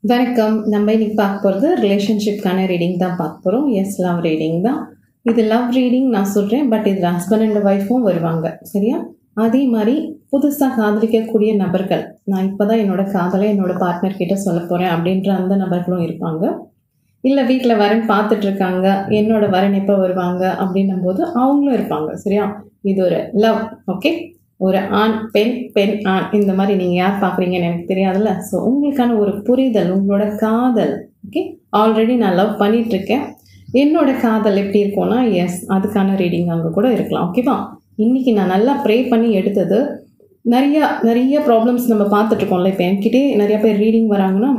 வணக்கம். நம்ம இன்னைக்கு பார்க்க போகிறது ரிலேஷன்ஷிப்கான ரீடிங் தான் பார்க்க போகிறோம். எஸ், லவ் ரீடிங் தான் இது. லவ் ரீடிங் நான் சொல்கிறேன், பட் இதில் ஹஸ்பண்ட் அண்ட் ஒய்ஃபும் வருவாங்க, சரியா? அதே மாதிரி புதுசாக காதலிக்கக்கூடிய நபர்கள், நான் இப்போ தான் என்னோடய காதலை என்னோடய பார்ட்னர்கிட்ட சொல்ல போகிறேன் அப்படின்ற அந்த நபர்களும் இருப்பாங்க. இல்லை வீட்டில் வரன் பார்த்துட்ருக்காங்க, என்னோடய வரன் எப்போ வருவாங்க அப்படின்னும் போது அவங்களும் இருப்பாங்க, சரியா? இது ஒரு லவ், ஓகே? ஒரு ஆண் பெண், பெண் ஆண், இந்த மாதிரி நீங்கள் யார் பார்க்குறீங்கன்னு எனக்கு தெரியாதுல்ல. ஸோ உங்களுக்கான ஒரு புரிதல், உங்களோட காதல், ஓகே? ஆல்ரெடி நான் லவ் பண்ணிகிட்ருக்கேன், என்னோட காதல் எப்படி இருக்கும்னா, எஸ், அதுக்கான ரீடிங் அங்கே கூட இருக்கலாம், ஓகேவா? இன்றைக்கி நான் நல்லா ப்ரே பண்ணி எடுத்தது. நிறைய ப்ராப்ளம்ஸ் நம்ம பார்த்துட்ருக்கோம்ல. இப்போ என்கிட்டே நிறையா பேர் ரீடிங் வராங்கன்னா,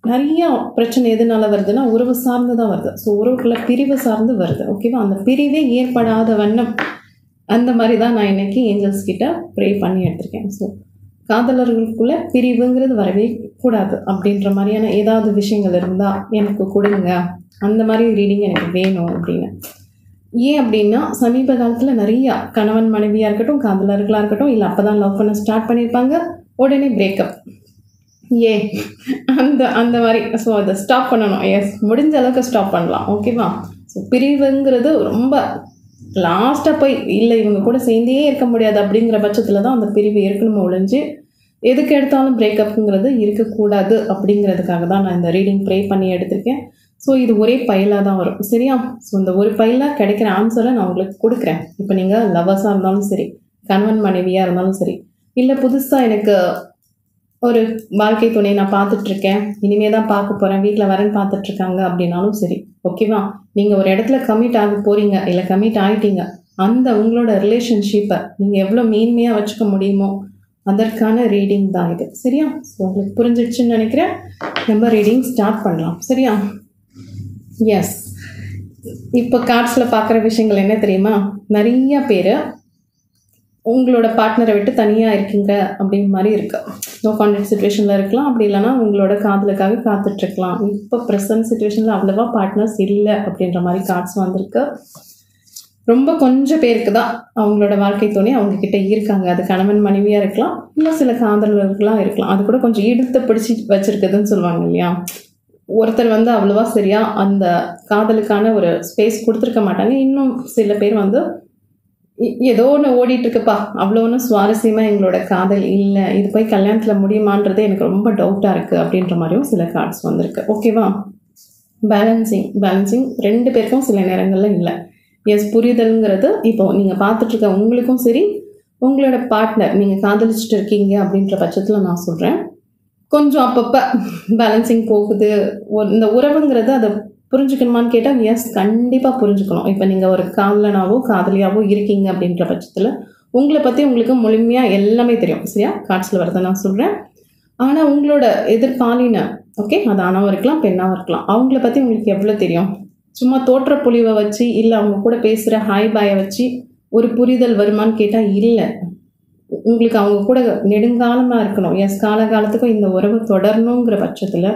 நிறையா பிரச்சனை எதனால வருதுன்னா உறவு சார்ந்து தான் வருது. ஸோ உறவுக்குள்ளே பிரிவு சார்ந்து வருது, ஓகேவா? அந்த பிரிவே ஏற்படாத வண்ணம் அந்த மாதிரி தான் நான் இன்றைக்கி ஏஞ்சல்ஸ் கிட்ட ப்ரே பண்ணி எடுத்திருக்கேன். ஸோ காதலர்களுக்குள்ளே பிரிவுங்கிறது வரவே கூடாது அப்படின்ற மாதிரியான ஏதாவது விஷயங்கள் இருந்தால் எனக்கு கொடுங்க, அந்த மாதிரி ரீடிங் எனக்கு வேணும் அப்படின்னு. ஏன் அப்படின்னா, சமீப காலத்தில் நிறையா கணவன் மனைவியாக இருக்கட்டும், காதலர்களாக இருக்கட்டும், இல்லை அப்போ தான் லவ் பண்ண ஸ்டார்ட் பண்ணியிருப்பாங்க, உடனே பிரேக்கப். அந்த மாதிரி. ஸோ அதை ஸ்டாப் பண்ணணும். எஸ், முடிஞ்ச அளவுக்கு ஸ்டாப் பண்ணலாம், ஓகேவா? ஸோ பிரிவுங்கிறது ரொம்ப லாஸ்ட்டாக போய் இல்லை இவங்க கூட சேர்ந்தே இருக்க முடியாது அப்படிங்கிற பட்சத்தில் தான் அந்த பிரிவு இருக்கணுமே ஒழிஞ்சு எதுக்கு எடுத்தாலும் பிரேக்கப்புங்கிறது இருக்கக்கூடாது அப்படிங்கிறதுக்காக தான் நான் இந்த ரீடிங் ப்ரே பண்ணி எடுத்திருக்கேன். ஸோ இது ஒரே பைலாக தான் வரும், சரியா? ஸோ இந்த ஒரு பைலாக கிடைக்கிற ஆன்சரை நான் உங்களுக்கு கொடுக்குறேன். இப்போ நீங்கள் லவ்வர்ஸாக இருந்தாலும் சரி, கணவன் மனைவியாக இருந்தாலும் சரி, இல்லை புதுசாக எனக்கு ஒரு வாழ்க்கை துணை நான் பார்த்துட்ருக்கேன், இனிமேல் தான் பார்க்க போகிறேன், வீட்டில் வரேன்னு பார்த்துட்ருக்காங்க அப்படின்னாலும் சரி, ஓகேவா? நீங்கள் ஒரு இடத்துல கமிட் ஆக போகிறீங்க, இல்லை கமிட் ஆகிட்டீங்க, அந்த உங்களோட ரிலேஷன்ஷிப்பை நீங்கள் எவ்வளோ மேன்மையாக வச்சுக்க முடியுமோ அதற்கான ரீடிங் தான் இது, சரியா? ஸோ உங்களுக்கு புரிஞ்சிடுச்சுன்னு நினைக்கிறேன். நம்ம ரீடிங் ஸ்டார்ட் பண்ணலாம், சரியா? எஸ், இப்போ கார்ட்ஸில் பார்க்குற விஷயங்கள் என்ன தெரியுமா? நிறைய பேர் உங்களோட பார்ட்னரை விட்டு தனியாக இருக்கீங்க அப்படிங்கிற மாதிரி இருக்கு. நோ கான்டாக்ட் சுச்சுவேஷனில் இருக்கலாம், அப்படி இல்லைனா உங்களோட காதலுக்காக காத்துட்ருக்கலாம். இப்போ ப்ரெசன்ட் சுச்சுவேஷனில் அவ்வளோவா பார்ட்னர்ஸ் இல்லை அப்படின்ற மாதிரி கார்ட்ஸ் வந்திருக்கு. ரொம்ப கொஞ்சம் பேருக்கு தான் அவங்களோட வாழ்க்கை துணை அவங்கக்கிட்ட இருக்காங்க. அது கணவன் மனைவியாக இருக்கலாம், இல்லை சில காதலர்களாக இருக்கலாம். அது கூட கொஞ்சம் இழுத்து பிடிச்சி வச்சுருக்குதுன்னு சொல்லுவாங்க இல்லையா? ஒருத்தர் அவ்வளோவா சரியாக அந்த காதலுக்கான ஒரு ஸ்பேஸ் கொடுத்துருக்க மாட்டாங்க. இன்னும் சில பேர் ஏதோ ஒன்று ஓடிட்டுருக்குப்பா, அவ்வளோ ஒன்றும் சுவாரஸ்யமாக எங்களோட காதல் இல்லை, இது போய் கல்யாணத்தில் முடியுமான்றதே எனக்கு ரொம்ப டவுட்டாக இருக்குது அப்படின்ற மாதிரியும் சில கார்ட்ஸ் வந்திருக்கு, ஓகேவா? பேலன்சிங் ரெண்டு பேருக்கும் சில நேரங்களில் இல்லை. எஸ், புரிதல்ங்கிறது இப்போது நீங்கள் பார்த்துட்ருக்க உங்களுக்கும் சரி, உங்களோட பார்ட்னர் நீங்கள் காதலிச்சுட்டு இருக்கீங்க அப்படின்ற பட்சத்தில் நான் சொல்கிறேன், கொஞ்சம் அப்பப்போ பேலன்சிங் போகுது. இந்த உறவுங்கிறது அதை புரிஞ்சுக்கணுமான்னு கேட்டால் எஸ், கண்டிப்பாக புரிஞ்சுக்கணும். இப்போ நீங்கள் ஒரு காதலனாவோ காதலியாவோ இருக்கீங்க அப்படின்ற பட்சத்தில் உங்களை பற்றி உங்களுக்கு முழுமையாக எல்லாமே தெரியும், சரியா? கார்ட்ஸில் வரதை நான் சொல்கிறேன். ஆனால் உங்களோட எதிர்பாலின, ஓகே, அது ஆணாவும் இருக்கலாம் பெண்ணாகவும் இருக்கலாம், அவங்கள பற்றி உங்களுக்கு எவ்வளோ தெரியும்? சும்மா தோற்ற பொலிவை வச்சு, இல்லை அவங்க கூட பேசுகிற ஹாய் பாயை வச்சு ஒரு புரிதல் வருமானு கேட்டால் இல்லை. உங்களுக்கு அவங்க கூட நெடுங்காலமாக இருக்கணும், எஸ், காலகாலத்துக்கும் இந்த உறவு தொடரணுங்கிற பட்சத்தில்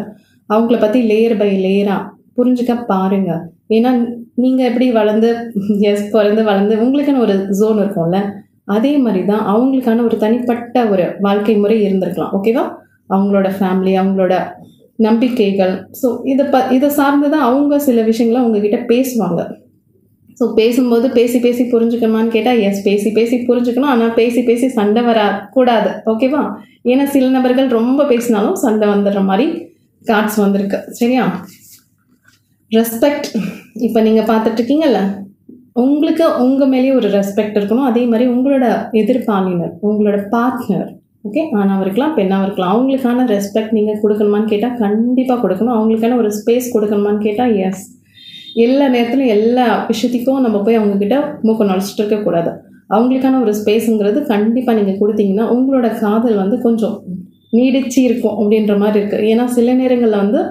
அவங்கள பற்றி லேயர் பை லேயராக புரிஞ்சுக்க பாருங்க. ஏன்னா நீங்கள் எப்படி வளர்ந்து வளர்ந்து உங்களுக்கான ஒரு ஜோன் இருக்கும்ல, அதே மாதிரி தான் அவங்களுக்கான ஒரு தனிப்பட்ட ஒரு வாழ்க்கை முறை இருந்திருக்கலாம், ஓகேவா? அவங்களோட ஃபேமிலி, அவங்களோட நம்பிக்கைகள், ஸோ இதை சார்ந்து தான் அவங்க சில விஷயங்களை உங்ககிட்ட பேசுவாங்க. ஸோ பேசும்போது பேசி புரிஞ்சுக்கணுமான்னு கேட்டால் எஸ், பேசி புரிஞ்சுக்கணும். ஆனால் பேசி சண்டை வரக்கூடாது, ஓகேவா? ஏன்னா சில நபர்கள் ரொம்ப பேசினாலும் சண்டை வந்துடுற மாதிரி கார்ட்ஸ் வந்திருக்கு, சரியா? ரெஸ்பெக்ட், இப்போ நீங்கள் பார்த்துட்ருக்கீங்கல்ல, உங்களுக்கு உங்கள் மேலேயே ஒரு ரெஸ்பெக்ட் இருக்கணும். அதே மாதிரி உங்களோட எதிர்பாலினர், உங்களோட பார்ட்னர், ஓகே, ஆணாக இருக்கலாம் பெண்ணாக இருக்கலாம், அவங்களுக்கான ரெஸ்பெக்ட் நீங்கள் கொடுக்கணுமான்னு கேட்டால் கண்டிப்பாக கொடுக்கணும். அவங்களுக்கான ஒரு ஸ்பேஸ் கொடுக்கணுமான்னு கேட்டால் எஸ். எல்லா நேரத்துலையும் எல்லா விஷயத்துக்கும் நம்ம போய் அவங்கக்கிட்ட மூக்க நுழைச்சிட்டு இருக்கக்கூடாது. அவங்களுக்கான ஒரு ஸ்பேஸுங்கிறது கண்டிப்பாக நீங்கள் கொடுத்தீங்கன்னா உங்களோட காதல் கொஞ்சம் நீடிச்சு இருக்கும் அப்படின்ற மாதிரி இருக்குது. ஏன்னா சில நேரங்களில்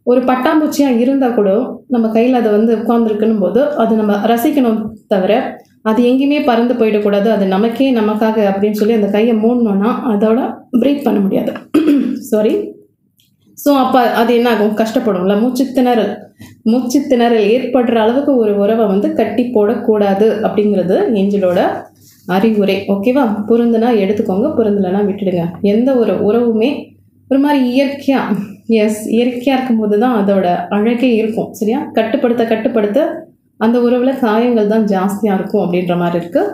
ஒரு பட்டாம்பூச்சியாக இருந்தால் கூட நம்ம கையில் அதை உட்காந்துருக்குன்னும் போது அது நம்ம ரசிக்கணும், தவிர அது எங்கேயுமே பறந்து போயிடக்கூடாது. அது நமக்காக அப்படின்னு சொல்லி அந்த கையை மூடணுன்னா அதோட பிரீத் பண்ண முடியாது, சாரி. ஸோ அப்போ அது என்ன ஆகும்? கஷ்டப்படும்ல, மூச்சு திணறல் ஏற்படுற அளவுக்கு ஒரு உறவை கட்டி போடக்கூடாது அப்படிங்கிறது ஏஞ்சலோட அறிவுரை, ஓகேவா? பொருந்துனா எடுத்துக்கோங்க, பொருந்தலைன்னா விட்டுடுங்க. எந்த ஒரு உறவுமே ஒரு மாதிரி இயற்கையாக எஸ், இயற்கையாக இருக்கும்போது தான் அதோட அழகே இருக்கும். சரியா? கட்டுப்படுத்த அந்த உறவில் காயங்கள் தான் ஜாஸ்தியாக இருக்கும் அப்படின்ற மாதிரி இருக்குது.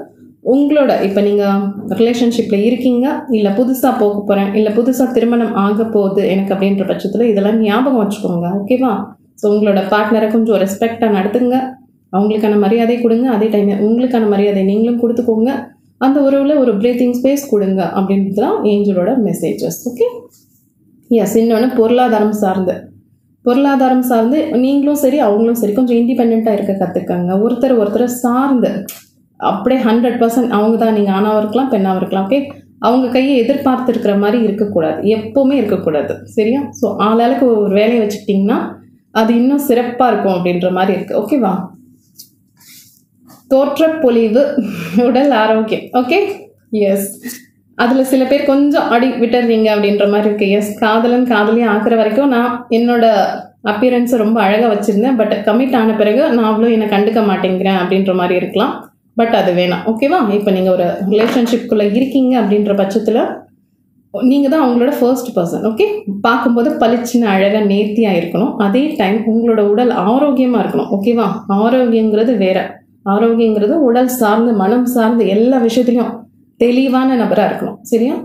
உங்களோட இப்போ நீங்கள் ரிலேஷன்ஷிப்பில் இருக்கீங்க, இல்லை புதுசாக போக போகிறேன், இல்லை புதுசாக திருமணம் ஆக போகுது எனக்கு அப்படின்ற பட்சத்தில் இதெல்லாம் ஞாபகம் வச்சுக்கோங்க. ஓகேவா? ஸோ உங்களோட பார்ட்னரை கொஞ்சம் ரெஸ்பெக்டாக நடத்துங்க, அவங்களுக்கான மரியாதை கொடுங்க, அதே டைம் உங்களுக்கான மரியாதை நீங்களும் கொடுத்துக்கோங்க. அந்த உறவில் ஒரு பிரீத்திங் ஸ்பேஸ் கொடுங்க அப்படின்றது தான் ஏஞ்சலோட மெசேஜஸ். Okay, S. இன்னொன்று பொருளாதாரம் சார்ந்து நீங்களும் சரி அவங்களும் சரி கொஞ்சம் இண்டிபெண்ட்டாக இருக்க கற்றுக்கங்க. ஒருத்தரை சார்ந்து அப்படியே 100% அவங்க தான், நீங்கள் ஆணாக இருக்கலாம் பெண்ணாக இருக்கலாம். ஓகே, அவங்க கையை எதிர்பார்த்து இருக்கிற மாதிரி இருக்கக்கூடாது, எப்போவுமே இருக்கக்கூடாது. சரியா? ஸோ ஆளாளுக்கு ஒரு வேலையை வச்சுக்கிட்டிங்கன்னா அது இன்னும் சிறப்பாக இருக்கும் அப்படின்ற மாதிரி இருக்குது. ஓகேவா? தோற்றப்பொலிவு, உடல் ஆரோக்கியம். Okay, yes. அதில் சில பேர் கொஞ்சம் அடி விட்டுறீங்க அப்படின்ற மாதிரி இருக்கு. எஸ், காதலியும் ஆக்குற வரைக்கும் நான் என்னோட அப்பியரன்ஸை ரொம்ப அழகாக வச்சுருந்தேன். பட் கமிட் ஆன பிறகு நான் அவ்வளோ என்னை கண்டுக்க மாட்டேங்கிறேன் அப்படின்ற மாதிரி இருக்கலாம். பட் அது வேணாம். ஓகேவா? இப்போ நீங்கள் ஒரு ரிலேஷன்ஷிப்குள்ளே இருக்கீங்க அப்படின்ற பட்சத்தில் நீங்கள் தான் அவங்களோட ஃபர்ஸ்ட் பர்சன். ஓகே, பார்க்கும்போது பளிச்சுன்னு அழகாக நேர்த்தியாக இருக்கணும். அதே டைம் உங்களோட உடல் ஆரோக்கியமாக இருக்கணும். ஓகேவா? ஆரோக்கியங்கிறது வேற. ஆரோக்கியங்கிறது உடல் சார்ந்து மனம் சார்ந்து எல்லா விஷயத்துலையும் தெளிவான நபராக இருக்கணும். சரியா?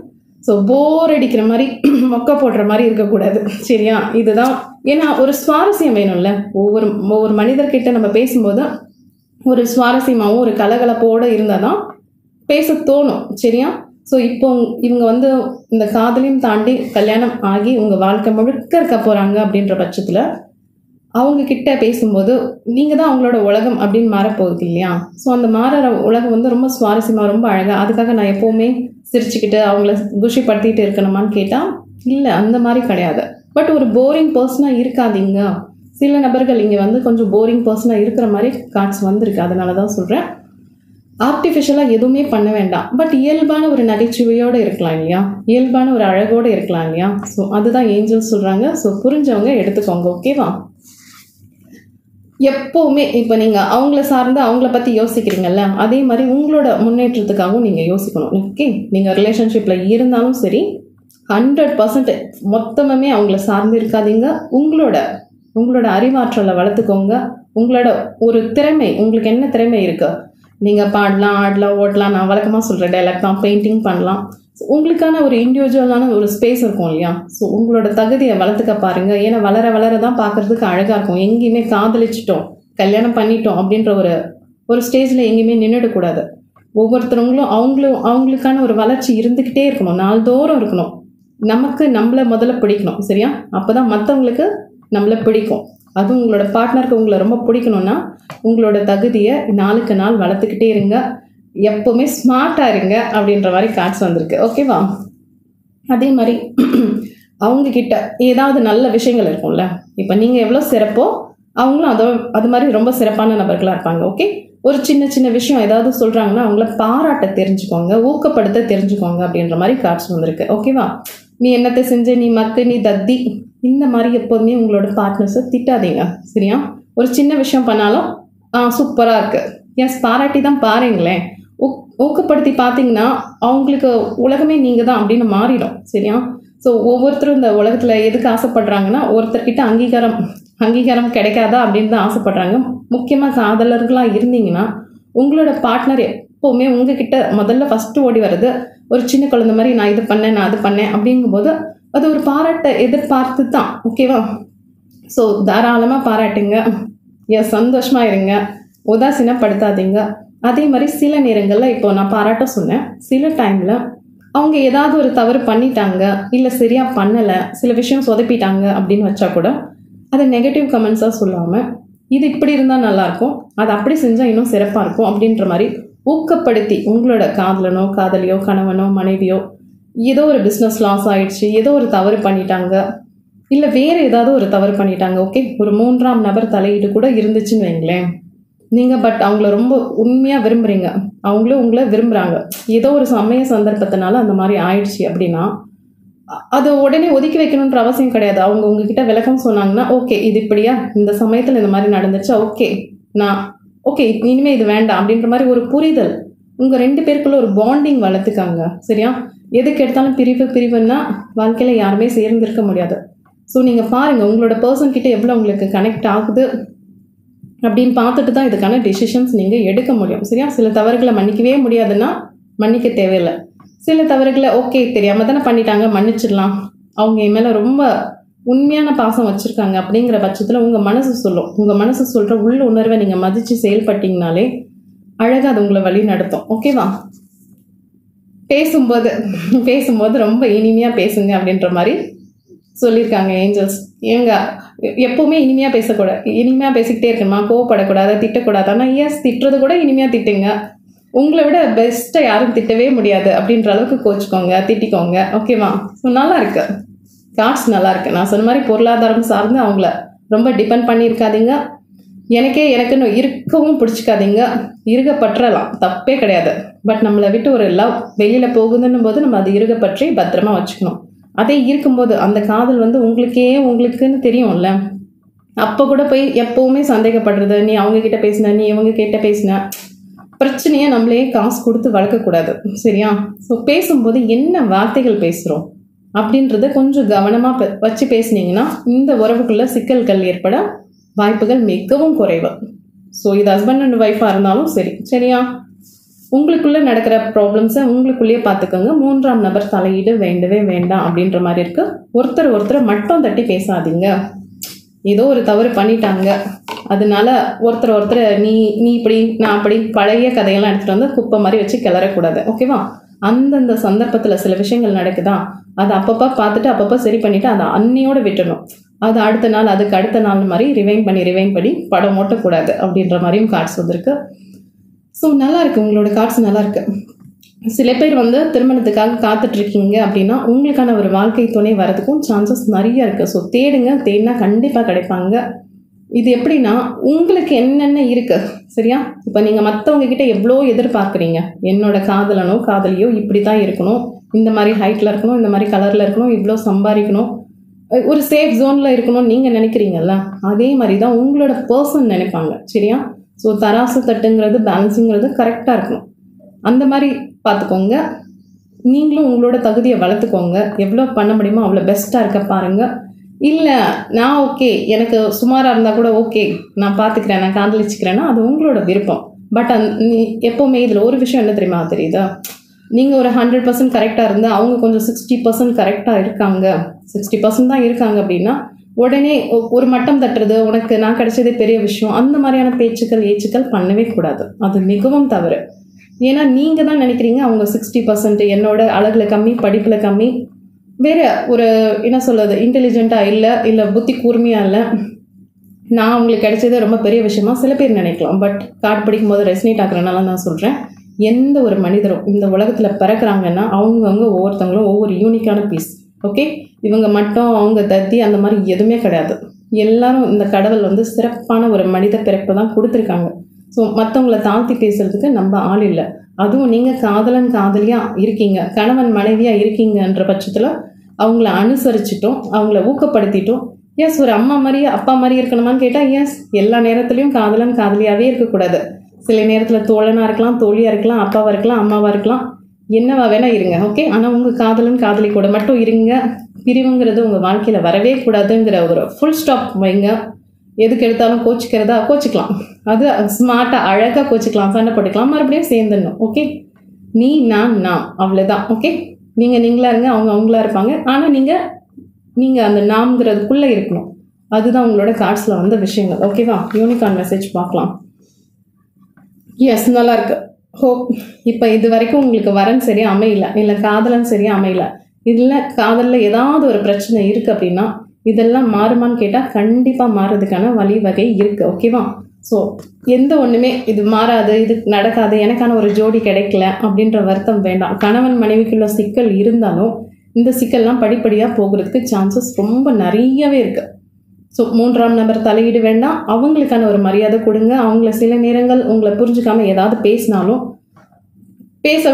ஸோ போர் அடிக்கிற மாதிரி மொக்க போடுற மாதிரி இருக்கக்கூடாது. சரியா? இதுதான். ஏன்னா ஒரு சுவாரஸ்யம் வேணும்ல. ஒவ்வொரு மனிதர்கிட்ட நம்ம பேசும்போது ஒரு சுவாரஸ்யமாகவும் ஒரு கலகலப்போடு இருந்தால் தான் பேச தோணும். சரியா? ஸோ இப்போ இவங்க இந்த காதலையும் தாண்டி கல்யாணம் ஆகி உங்கள் வாழ்க்கை முழுக்க இருக்க போகிறாங்க அப்படின்ற பட்சத்தில் அவங்கக்கிட்ட பேசும்போது நீங்கள் தான் அவங்களோட உலகம் அப்படின்னு மாறப்போகுது இல்லையா? ஸோ அந்த மாறுற உலகம் ரொம்ப சுவாரஸ்யமாக ரொம்ப அழகாக. அதுக்காக நான் எப்போவுமே சிரிச்சுக்கிட்டு அவங்கள குஷிப்படுத்திட்டு இருக்கணுமான்னு கேட்டால் இல்லை, அந்த மாதிரி கிடையாது. பட் ஒரு போரிங் பர்சனாக இருக்காதீங்க. சில நபர்கள் இங்கே கொஞ்சம் போரிங் பர்சனாக இருக்கிற மாதிரி கார்ட்ஸ் வந்திருக்கு. அதனால தான் சொல்கிறேன். ஆர்டிஃபிஷியலாக எதுவுமே பண்ண வேண்டாம். பட் இயல்பான ஒரு நகைச்சுவையோடு இருக்கலாம் இல்லையா? இயல்பான ஒரு அழகோடு இருக்கலாம் இல்லையா? ஸோ அதுதான் ஏஞ்சல் சொல்கிறாங்க. ஸோ புரிஞ்சவங்க எடுத்துக்கோங்க. ஓகேவா? எப்போவுமே இப்போ நீங்கள் அவங்கள சார்ந்து அவங்கள பற்றி யோசிக்கிறீங்கல்ல, அதே மாதிரி உங்களோட முன்னேற்றத்துக்காகவும் நீங்கள் யோசிக்கணும். ஓகே, நீங்கள் ரிலேஷன்ஷிப்பில் இருந்தாலும் சரி 100% மொத்தமே அவங்கள சார்ந்து இருக்காதீங்க. உங்களோட அறிவாற்றலை வளர்த்துக்கோங்க. உங்களோட ஒரு திறமை, உங்களுக்கு என்ன திறமை இருக்குது, நீங்கள் பாடலாம், ஆடலாம், ஓட்டலாம். நான் வழக்கமாக சொல்கிற டைலாக் தான், பெயிண்டிங் பண்ணலாம். உங்களுக்கான ஒரு இண்டிவிஜுவலான ஒரு ஸ்பேஸ் இருக்கும் இல்லையா? ஸோ உங்களோட தகுதியை வளர்த்துக்க பாருங்கள். ஏன்னா வளர தான் பார்க்குறதுக்கு அழகாக இருக்கும். எங்கேயுமே காதலிச்சிட்டோம், கல்யாணம் பண்ணிட்டோம் அப்படின்ற ஒரு ஸ்டேஜில் எங்கேயுமே நின்றுடக்கூடாது. ஒவ்வொருத்தவங்களும் அவங்களுக்கான ஒரு வளர்ச்சி இருந்துக்கிட்டே இருக்கணும், நாள்தோறும் இருக்கணும். நம்மளை முதல்ல பிடிக்கணும். சரியா? அப்போ தான் மற்றவங்களுக்கு நம்மளை பிடிக்கும். அதுவும் உங்களோட பார்ட்னருக்கு உங்களை ரொம்ப பிடிக்கணும்னா உங்களோட தகுதியை நாளுக்கு நாள் வளர்த்துக்கிட்டே இருங்க. எப்போவுமே ஸ்மார்ட்டாக இருங்க அப்படின்ற மாதிரி கார்ட்ஸ் வந்திருக்கு. ஓகேவா? அதே மாதிரி அவங்கக்கிட்ட ஏதாவது நல்ல விஷயங்கள் இருக்கும்ல. இப்போ நீங்கள் எவ்வளோ சிறப்போ அவங்களும் அது மாதிரி ரொம்ப சிறப்பான நபர்களாக இருப்பாங்க. ஓகே, ஒரு சின்ன விஷயம் ஏதாவது சொல்கிறாங்கன்னா அவங்கள பாராட்ட தெரிஞ்சுக்கோங்க, ஊக்கப்படுத்த தெரிஞ்சுக்கோங்க அப்படின்ற மாதிரி கார்ட்ஸ் வந்திருக்கு. ஓகேவா? நீ என்னத்தை செஞ்ச, நீ மக்கு, நீ தத்தி, இந்த மாதிரி எப்போதுமே உங்களோட பார்ட்னர்ஸை திட்டாதீங்க. சரியா? ஒரு சின்ன விஷயம் பண்ணாலும் சூப்பராக இருக்குது, எஸ் பாராட்டி தான் பாருங்களேன். ஊக்கப்படுத்தி பார்த்தீங்கன்னா அவங்களுக்கு உலகமே நீங்கள் தான் அப்படின்னு மாறிடும். சரியா? ஸோ ஒவ்வொருத்தரும் இந்த உலகத்தில் எதுக்கு ஆசைப்படுறாங்கன்னா ஒருத்தர்கிட்ட அங்கீகாரம் கிடைக்காதா அப்படின்னு தான் ஆசைப்படுறாங்க. முக்கியமாக காதலர்களாக இருந்தீங்கன்னா உங்களோட பார்ட்னர் எப்போவுமே உங்ககிட்ட முதல்ல ஃபஸ்ட்டு ஓடி வர்றது ஒரு சின்ன குழந்தை மாதிரி, நான் இது பண்ணேன், நான் அது பண்ணேன் அப்படிங்கும்போது அது ஒரு பாராட்டை எதிர்பார்த்து தான். ஓகேவா? ஸோ தாராளமாக பாராட்டுங்க, சந்தோஷமாக இருங்க, உதாசீனப்படுத்தாதீங்க. அதே மாதிரி சில நேரங்களில் இப்போ நான் பாராட்ட சொன்னேன், சில டைமில் அவங்க ஏதாவது ஒரு தவறு பண்ணிட்டாங்க, இல்லை சரியாக பண்ணலை, சில விஷயம் சொதப்பிட்டாங்க அப்படின்னு வச்சா கூட அதை நெகட்டிவ் கமெண்ட்ஸாக சொல்லாமல் இது இப்படி இருந்தால் நல்லாயிருக்கும், அது அப்படி செஞ்சால் இன்னும் சிறப்பாக இருக்கும் அப்படின்ற மாதிரி ஊக்கப்படுத்தி உங்களோட காதலனோ காதலியோ கணவனோ மனைவியோ ஏதோ ஒரு பிஸ்னஸ் லாஸ் ஆகிடுச்சு, ஏதோ ஒரு தவறு பண்ணிட்டாங்க, இல்லை வேறு ஏதாவது ஒரு தவறு பண்ணிட்டாங்க. ஓகே, ஒரு 3ஆம் நபர் தலையீடு கூட இருந்துச்சுன்னு வைங்களேன் நீங்கள். பட் அவங்கள ரொம்ப உண்மையாக விரும்புகிறீங்க, அவங்களும் உங்களை விரும்புகிறாங்க, ஏதோ ஒரு சமய சந்தர்ப்பத்தினால அந்த மாதிரி ஆயிடுச்சு அப்படின்னா அதை உடனே ஒதுக்கி வைக்கணுன்ற அவசியம் கிடையாது. அவங்க உங்ககிட்ட விளக்கம் சொன்னாங்கன்னா ஓகே இது இப்படியா, இந்த சமயத்தில் இந்த மாதிரி நடந்துச்சா, ஓகே இனிமேல் இது வேண்டாம் அப்படின்ற மாதிரி ஒரு புரிதல் உங்கள் 2 பேருக்குள்ள ஒரு பாண்டிங் வளர்த்துக்காங்க. சரியா? எதுக்கு எடுத்தாலும் பிரிவுன்னா வாழ்க்கையில் யாருமே சேர்ந்திருக்க முடியாது. ஸோ நீங்கள் பாருங்கள் உங்களோட பர்சன் கிட்ட எவ்வளோ உங்களுக்கு கனெக்ட் ஆகுது அப்படின்னு பார்த்துட்டு தான் இதுக்கான டெசிஷன்ஸ் நீங்கள் எடுக்க முடியும். சரியா? சில தவறுகளை மன்னிக்கவே முடியாதுன்னா மன்னிக்க தேவையில்லை. சில தவறுகளை ஓகே தெரியாமல் தானே பண்ணிட்டாங்க, மன்னிச்சிடலாம். அவங்க என் மேலே ரொம்ப உண்மையான பாசம் வச்சுருக்காங்க அப்படிங்கிற பட்சத்தில் உங்கள் மனசு சொல்லும். உங்கள் மனசு சொல்கிற உள்ள உணர்வை நீங்கள் மதித்து செயல்பட்டீங்கனாலே அழகாக அது உங்களை வழி நடத்தும். ஓகேவா? பேசும்போது ரொம்ப இனிமையாக பேசுங்க அப்படின்ற மாதிரி சொல்லியிருக்காங்க ஏஞ்சல்ஸ். ஏங்க எப்போவுமே இனிமையாக பேசக்கூடாது, இனிமையாக பேசிக்கிட்டே இருக்கணுமா? கோவப்படக்கூடாது, திட்டக்கூடாது. ஆனால் திட்டுறது கூட இனிமையாக திட்டுங்க. உங்களை விட பெஸ்ட்டாக யாரும் திட்டவே முடியாது அப்படின்ற அளவுக்கு கோச்சிக்கோங்க, திட்டிக்கோங்க. ஓகேவா? ஸோ நல்லா இருக்கு, கார்ட்ஸ் நல்லா இருக்கு. நான் சொன்ன மாதிரி பொருளாதாரம் சார்ந்து அவங்கள ரொம்ப டிபெண்ட் பண்ணியிருக்காதீங்க. எனக்குன்னு இருக்கவும் பிடிச்சிக்காதீங்க. இருகப்பற்றலாம், தப்பே கிடையாது. பட் நம்மளை விட்டு ஒரு லவ் வெளியில் போகுதுன்னும் போது நம்ம அது இருகப்பற்றி பத்திரமா வச்சுக்கணும். அதே இருக்கும்போது அந்த காதல் உங்களுக்குன்னு தெரியும்ல, அப்போ கூட போய் எப்போவுமே சந்தேகப்படுறது, நீ அவங்க கிட்ட பேசின, நீ இவங்க கிட்ட பேசின, பிரச்சனையை நம்மளே காசு கொடுத்து வளர்க்கக்கூடாது. சரியா? ஸோ பேசும்போது என்ன வார்த்தைகள் பேசுகிறோம் அப்படின்றத கொஞ்சம் கவனமாக வச்சு பேசுனீங்கன்னா இந்த உறவுக்குள்ள சிக்கல்கள் ஏற்பட வாய்ப்புகள் மிகவும் குறைவு. ஸோ இது ஹஸ்பண்ட் அண்ட் ஒய்ஃபாக இருந்தாலும் சரி. சரியா? உங்களுக்குள்ளே நடக்கிற ப்ராப்ளம்ஸை உங்களுக்குள்ளேயே பார்த்துக்கோங்க. 3ஆம் நபர் தலையீடு வேண்டவே வேண்டாம் அப்படின்ற மாதிரி இருக்குது. ஒருத்தரை மட்டும் தட்டி பேசாதீங்க. ஏதோ ஒரு தவறு பண்ணிட்டாங்க, அதனால ஒருத்தர் நீ இப்படி நான் அப்படி பழைய கதையெல்லாம் எடுத்துகிட்டு வந்து குப்பை மாதிரி வச்சு கிளறக்கூடாது. ஓகேவா? அந்தந்த சந்தர்ப்பத்தில் சில விஷயங்கள் நடக்குதா, அதை அப்பப்போ பார்த்துட்டு அப்பப்போ சரி பண்ணிவிட்டு அதை அன்னையோடு விட்டுணும். அது அதுக்கு அடுத்த நாள் மாதிரி ரிவைன் பண்ணி படம் ஓட்டக்கூடாது அப்படின்ற மாதிரியும் கார்ட்ஸ் வந்திருக்கு. ஸோ நல்லா இருக்குது, உங்களோட கார்ட்ஸ் நல்லா இருக்கு. சில பேர் திருமணத்துக்காக காத்துட்ருக்கீங்க அப்படின்னா உங்களுக்கான ஒரு வாழ்க்கை துணை வரதுக்கும் சான்சஸ் நிறைய இருக்குது. ஸோ தேடினா கண்டிப்பாக கிடைப்பாங்க. இது எப்படின்னா உங்களுக்கு என்னென்ன இருக்குது. சரியா? இப்போ நீங்கள் மற்றவங்க கிட்ட எவ்வளோ எதிர்பார்க்குறீங்க, என்னோட காதலனோ காதலியோ இப்படி தான் இருக்கணும், இந்த மாதிரி ஹைட்டில் இருக்கணும், இந்த மாதிரி கலரில் இருக்கணும், இவ்வளோ சம்பாதிக்கணும், ஒரு சேஃப் ஜோனில் இருக்கணும்னு நீங்கள் நினைக்கிறீங்கல்ல, அதே மாதிரி தான் உங்களோட பர்சன் நினைப்பாங்க. சரியா? ஸோ தராசு தட்டுங்கிறது பேலன்ஸுங்கிறது கரெக்டாக இருக்கணும். அந்த மாதிரி பார்த்துக்கோங்க. நீங்களும் உங்களோட தகுதியை வளர்த்துக்கோங்க. எவ்வளோ பண்ண முடியுமோ அவ்வளோ பெஸ்ட்டாக இருக்க பாருங்கள். இல்லை நான் ஓகே, எனக்கு சுமாராக இருந்தால் கூட ஓகே, நான் பார்த்துக்கிறேன், நான் காதலிச்சுக்கிறேன்னா அது உங்களோட விருப்பம். பட் எப்போவுமே இதில் ஒரு விஷயம் என்ன தெரியுமா தெரியுதா, நீங்கள் ஒரு 100% கரெக்டாக இருந்தால் அவங்க கொஞ்சம் 60% கரெக்டாக இருக்காங்க, 60% தான் இருக்காங்க அப்படின்னா உடனே ஒரு மட்டம் தட்டுறது, உனக்கு நான் கிடைச்சதே பெரிய விஷயம், அந்த மாதிரியான ஏச்சுக்கள் பண்ணவே கூடாது. அது மிகவும் தவறு. ஏன்னா நீங்கள் தான் நினைக்கிறீங்க அவங்க 60% என்னோட அழகில் கம்மி, படிப்பில் கம்மி, வேறு ஒரு என்ன சொல்கிறது இன்டெலிஜென்ட்டாக இல்லை புத்தி கூர்மையாக இல்லை, நான் அவங்களுக்கு கிடைச்சதே ரொம்ப பெரிய விஷயமா சில பேர் நினைக்கலாம். பட் கார்டு படிக்கும்போது ரெசனேட் ஆகுறதுனால நான் சொல்கிறேன், எந்த ஒரு மனிதரும் இந்த உலகத்தில் பிறக்கிறாங்கன்னா அவங்கவுங்க ஒவ்வொருத்தவங்களும் ஒவ்வொரு யூனிக்கான பீஸ். ஓகே? இவங்க மட்டும் அவங்க தத்தி அந்த மாதிரி எதுவுமே கிடையாது. எல்லாரும் இந்த கடவுள் சிறப்பான ஒரு மனித பிறப்பை தான் கொடுத்துருக்காங்க. ஸோ மற்றவங்களை தாழ்த்தி பேசுறதுக்கு நம்ம ஆள் இல்லை. அதுவும் நீங்கள் காதலன் காதலியாக இருக்கீங்க, கணவன் மனைவியாக இருக்கீங்கன்ற பட்சத்தில் அவங்கள அனுசரிச்சிட்டோம், அவங்கள ஊக்கப்படுத்திட்டோம். எஸ், ஒரு அம்மா மாதிரியே அப்பா மாதிரி இருக்கணுமான்னு கேட்டால் எஸ், எல்லா நேரத்துலையும் காதலன் காதலியாகவே இருக்கக்கூடாது. சில நேரத்தில் தோழனாக இருக்கலாம், தோழியாக இருக்கலாம், அப்பாவாக இருக்கலாம், அம்மாவாக இருக்கலாம், என்னவா வேணா இருங்க. ஓகே? ஆனால் உங்கள் காதலன் காதலி கூட மட்டும் இருங்க. பிரிவுங்கிறது உங்கள் வாழ்க்கையில் வரவே கூடாதுங்கிற ஒரு ஃபுல் ஸ்டாப் வைங்க. எதுக்கு எடுத்தாலும் கோச்சிக்கலாம், அது ஸ்மார்ட்டாக அழகாக கோச்சிக்கலாம், சண்டை போட்டுக்கலாம், மறுபடியும் சேர்ந்துடணும். ஓகே? நான் அவ்வளோதான். ஓகே? நீங்களாக இருங்க, அவங்க அவங்களா இருப்பாங்க. ஆனால் நீங்கள் அந்த நாம்ங்கிறதுக்குள்ளே இருக்கணும். அதுதான் உங்களோட கார்ட்ஸில் வந்த விஷயங்கள். ஓகேவா? யூனிகார்ன் மெசேஜ் பார்க்கலாம். எஸ், நல்லா இருக்கு. ஹோப் இப்போ இது வரைக்கும் உங்களுக்கு வரன் சரியாக அமையல, இல்லை காதலன் சரியாக அமையல, இதில் காதலில் ஏதாவது ஒரு பிரச்சனை இருக்குது அப்படின்னா இதெல்லாம் மாறுமான்னு கேட்டால் கண்டிப்பாக மாறுறதுக்கான வழிவகை இருக்குது. ஓகேவா? ஸோ எந்த ஒன்றுமே இது மாறாது, இது நடக்காது, எனக்கான ஒரு ஜோடி கிடைக்கல அப்படின்ற வருத்தம் வேண்டாம். கணவன் மனைவிக்குள்ள சிக்கல் இருந்தாலும் இந்த சிக்கல்லாம் படிப்படியாக போகிறதுக்கு சான்சஸ் ரொம்ப நிறையவே இருக்குது. ஸோ 3ஆம் நபர் தலையீடு வேண்டாம், அவங்களுக்கான ஒரு மரியாதை கொடுங்க. அவங்கள சில நேரங்கள் உங்களை புரிஞ்சுக்காமல் ஏதாவது பேசினாலும் பேச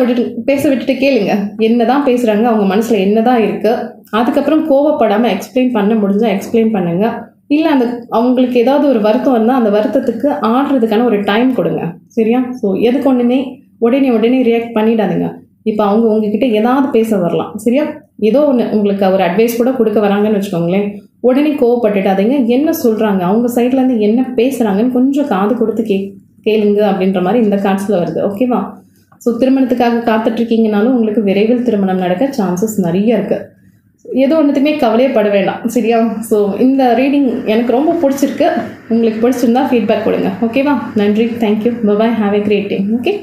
விட்டுட்டு கேளுங்க, என்னதான் பேசுகிறாங்க, அவங்க மனசில் என்னதான் இருக்குது. அதுக்கப்புறம் கோவப்படாமல் எக்ஸ்பிளைன் பண்ண முடிஞ்சால் எக்ஸ்பிளைன் பண்ணுங்க. இல்லை அவங்களுக்கு ஏதாவது ஒரு வருத்தம் இருந்தால் அந்த வருத்தத்துக்கு ஆடுறதுக்கான ஒரு டைம் கொடுங்க. சரியா? ஸோ எதுக்கு ஒன்றுமே உடனே ரியாக்ட் பண்ணிடாதுங்க. இப்போ அவங்க உங்ககிட்ட ஏதாவது பேச வரலாம். சரியா? ஏதோ ஒன்று உங்களுக்கு ஒரு அட்வைஸ் கூட கொடுக்க வராங்கன்னு வச்சுக்கோங்களேன், உடனே கோவப்பட்டுட்டாதீங்க. என்ன சொல்கிறாங்க, அவங்க சைட்லேருந்து என்ன பேசுகிறாங்கன்னு கொஞ்சம் காது கொடுத்து கேளுங்க அப்படின்ற மாதிரி இந்த கார்ட்ஸில் வருது. ஓகேவா? ஸோ திருமணத்துக்காக காத்துட்ருக்கீங்கனாலும் உங்களுக்கு விரைவில் திருமணம் நடக்க சான்சஸ் நிறைய இருக்குது. ஏதோ ஒன்றுத்துக்குமே கவலையப்பட வேண்டாம். சரியா? ஸோ இந்த ரீடிங் எனக்கு ரொம்ப பிடிச்சிருக்கு. உங்களுக்கு பிடிச்சிருந்தா ஃபீட்பேக் கொடுங்க. ஓகேவா? நன்றி. Thank you. Bye bye. Have a great day. Okay.